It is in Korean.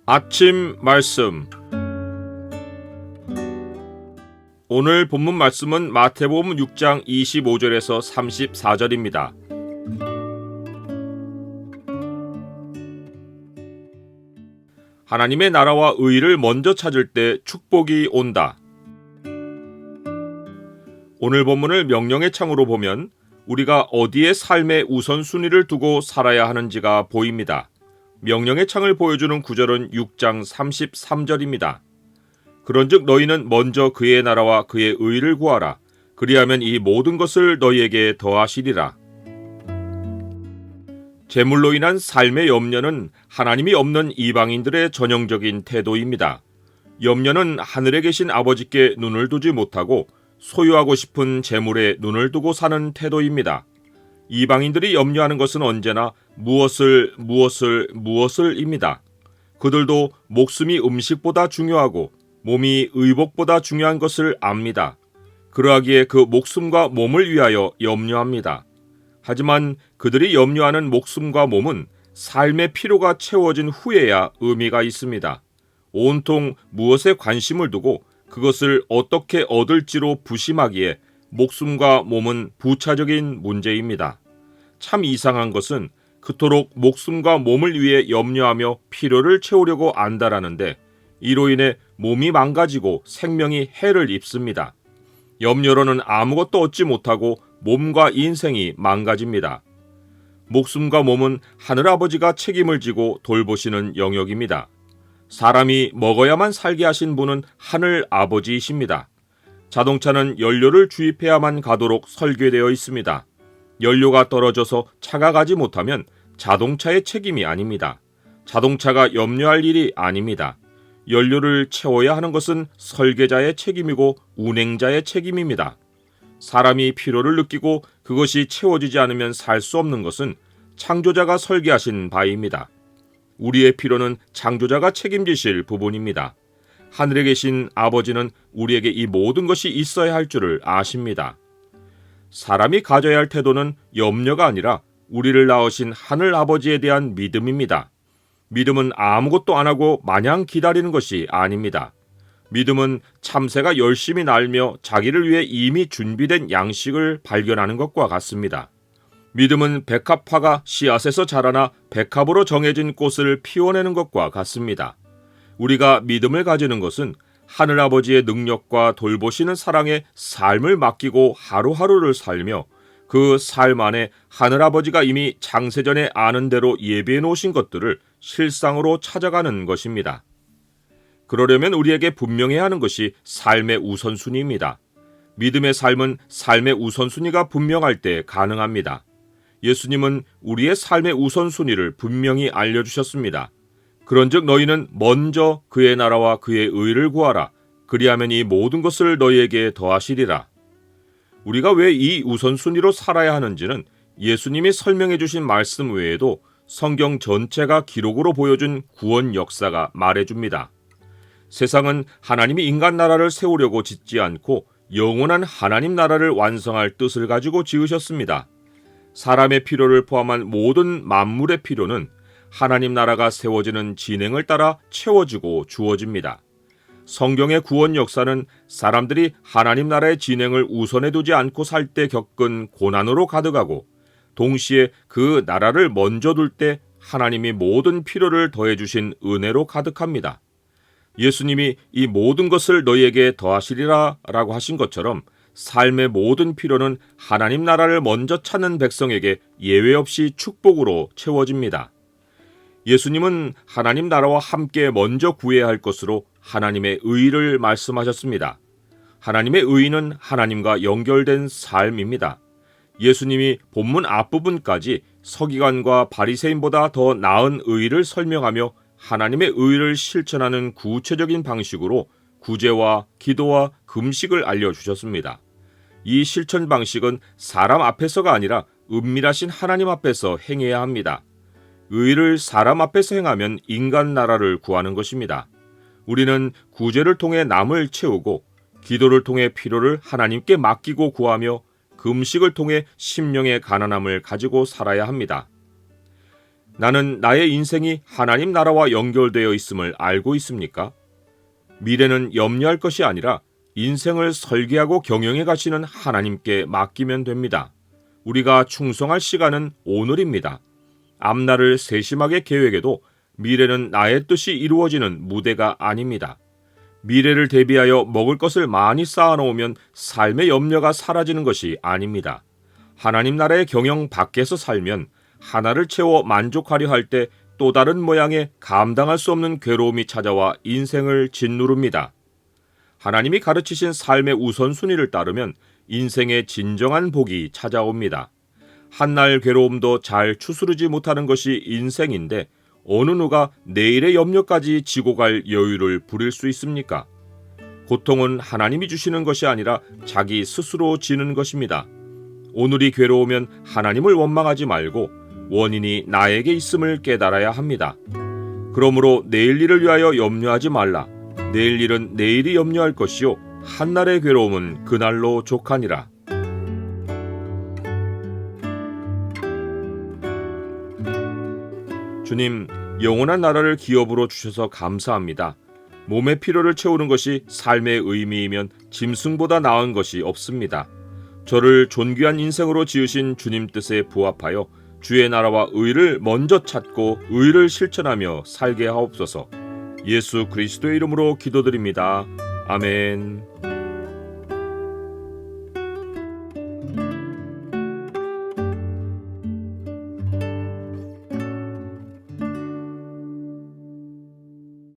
아침 말씀. 오늘 본문 말씀은 마태복음 6장 25절에서 34절입니다. 하나님의 나라와 의를 먼저 찾을 때 축복이 온다. 오늘 본문을 명령의 창으로 보면 우리가 어디에 삶의 우선순위를 두고 살아야 하는지가 보입니다. 명령의 창을 보여주는 구절은 6장 33절입니다. 그런즉 너희는 먼저 그의 나라와 그의 의를 구하라. 그리하면 이 모든 것을 너희에게 더하시리라. 재물로 인한 삶의 염려는 하나님이 없는 이방인들의 전형적인 태도입니다. 염려는 하늘에 계신 아버지께 눈을 두지 못하고 소유하고 싶은 재물에 눈을 두고 사는 태도입니다. 이방인들이 염려하는 것은 언제나 무엇을입니다. 그들도 목숨이 음식보다 중요하고 몸이 의복보다 중요한 것을 압니다. 그러하기에 그 목숨과 몸을 위하여 염려합니다. 하지만 그들이 염려하는 목숨과 몸은 삶의 필요가 채워진 후에야 의미가 있습니다. 온통 무엇에 관심을 두고 그것을 어떻게 얻을지로 부심하기에 목숨과 몸은 부차적인 문제입니다. 참 이상한 것은 그토록 목숨과 몸을 위해 염려하며 필요를 채우려고 안다라는데 이로 인해 몸이 망가지고 생명이 해를 입습니다. 염려로는 아무것도 얻지 못하고 몸과 인생이 망가집니다. 목숨과 몸은 하늘아버지가 책임을 지고 돌보시는 영역입니다. 사람이 먹어야만 살게 하신 분은 하늘아버지이십니다. 자동차는 연료를 주입해야만 가도록 설계되어 있습니다. 연료가 떨어져서 차가 가지 못하면 자동차의 책임이 아닙니다. 자동차가 염려할 일이 아닙니다. 연료를 채워야 하는 것은 설계자의 책임이고 운행자의 책임입니다. 사람이 피로를 느끼고 그것이 채워지지 않으면 살 수 없는 것은 창조자가 설계하신 바입니다. 우리의 피로는 창조자가 책임지실 부분입니다. 하늘에 계신 아버지는 우리에게 이 모든 것이 있어야 할 줄을 아십니다. 사람이 가져야 할 태도는 염려가 아니라 우리를 낳으신 하늘 아버지에 대한 믿음입니다. 믿음은 아무것도 안 하고 마냥 기다리는 것이 아닙니다. 믿음은 참새가 열심히 날며 자기를 위해 이미 준비된 양식을 발견하는 것과 같습니다. 믿음은 백합화가 씨앗에서 자라나 백합으로 정해진 꽃을 피워내는 것과 같습니다. 우리가 믿음을 가지는 것은 하늘아버지의 능력과 돌보시는 사랑에 삶을 맡기고 하루하루를 살며 그 삶 안에 하늘아버지가 이미 장세전에 아는 대로 예비해 놓으신 것들을 실상으로 찾아가는 것입니다. 그러려면 우리에게 분명해야 하는 것이 삶의 우선순위입니다. 믿음의 삶은 삶의 우선순위가 분명할 때 가능합니다. 예수님은 우리의 삶의 우선순위를 분명히 알려주셨습니다. 그런즉 너희는 먼저 그의 나라와 그의 의를 구하라. 그리하면 이 모든 것을 너희에게 더하시리라. 우리가 왜 이 우선순위로 살아야 하는지는 예수님이 설명해 주신 말씀 외에도 성경 전체가 기록으로 보여준 구원 역사가 말해줍니다. 세상은 하나님이 인간 나라를 세우려고 짓지 않고 영원한 하나님 나라를 완성할 뜻을 가지고 지으셨습니다. 사람의 필요를 포함한 모든 만물의 필요는 하나님 나라가 세워지는 진행을 따라 채워지고 주어집니다. 성경의 구원 역사는 사람들이 하나님 나라의 진행을 우선해 두지 않고 살 때 겪은 고난으로 가득하고 동시에 그 나라를 먼저 둘 때 하나님이 모든 필요를 더해 주신 은혜로 가득합니다. 예수님이 이 모든 것을 너희에게 더하시리라 라고 하신 것처럼 삶의 모든 필요는 하나님 나라를 먼저 찾는 백성에게 예외 없이 축복으로 채워집니다. 예수님은 하나님 나라와 함께 먼저 구해야 할 것으로 하나님의 의를 말씀하셨습니다. 하나님의 의는 하나님과 연결된 삶입니다. 예수님이 본문 앞부분까지 서기관과 바리새인보다 더 나은 의를 설명하며 하나님의 의를 실천하는 구체적인 방식으로 구제와 기도와 금식을 알려주셨습니다. 이 실천 방식은 사람 앞에서가 아니라 은밀하신 하나님 앞에서 행해야 합니다. 의를 사람 앞에서 행하면 인간 나라를 구하는 것입니다. 우리는 구제를 통해 남을 채우고 기도를 통해 필요를 하나님께 맡기고 구하며 금식을 통해 심령의 가난함을 가지고 살아야 합니다. 나는 나의 인생이 하나님 나라와 연결되어 있음을 알고 있습니까? 미래는 염려할 것이 아니라 인생을 설계하고 경영해 가시는 하나님께 맡기면 됩니다. 우리가 충성할 시간은 오늘입니다. 앞날을 세심하게 계획해도 미래는 나의 뜻이 이루어지는 무대가 아닙니다. 미래를 대비하여 먹을 것을 많이 쌓아놓으면 삶의 염려가 사라지는 것이 아닙니다. 하나님 나라의 경영 밖에서 살면 하나를 채워 만족하려 할 때 또 다른 모양의 감당할 수 없는 괴로움이 찾아와 인생을 짓누릅니다. 하나님이 가르치신 삶의 우선순위를 따르면 인생의 진정한 복이 찾아옵니다. 한날 괴로움도 잘 추스르지 못하는 것이 인생인데 어느 누가 내일의 염려까지 지고 갈 여유를 부릴 수 있습니까? 고통은 하나님이 주시는 것이 아니라 자기 스스로 지는 것입니다. 오늘이 괴로우면 하나님을 원망하지 말고 원인이 나에게 있음을 깨달아야 합니다. 그러므로 내일 일을 위하여 염려하지 말라. 내일 일은 내일이 염려할 것이요 한날의 괴로움은 그날로 족하니라. 주님, 영원한 나라를 기업으로 주셔서 감사합니다. 몸의 필요를 채우는 것이 삶의 의미이면 짐승보다 나은 것이 없습니다. 저를 존귀한 인생으로 지으신 주님 뜻에 부합하여 주의 나라와 의를 먼저 찾고 의를 실천하며 살게 하옵소서. 예수 그리스도의 이름으로 기도드립니다. 아멘.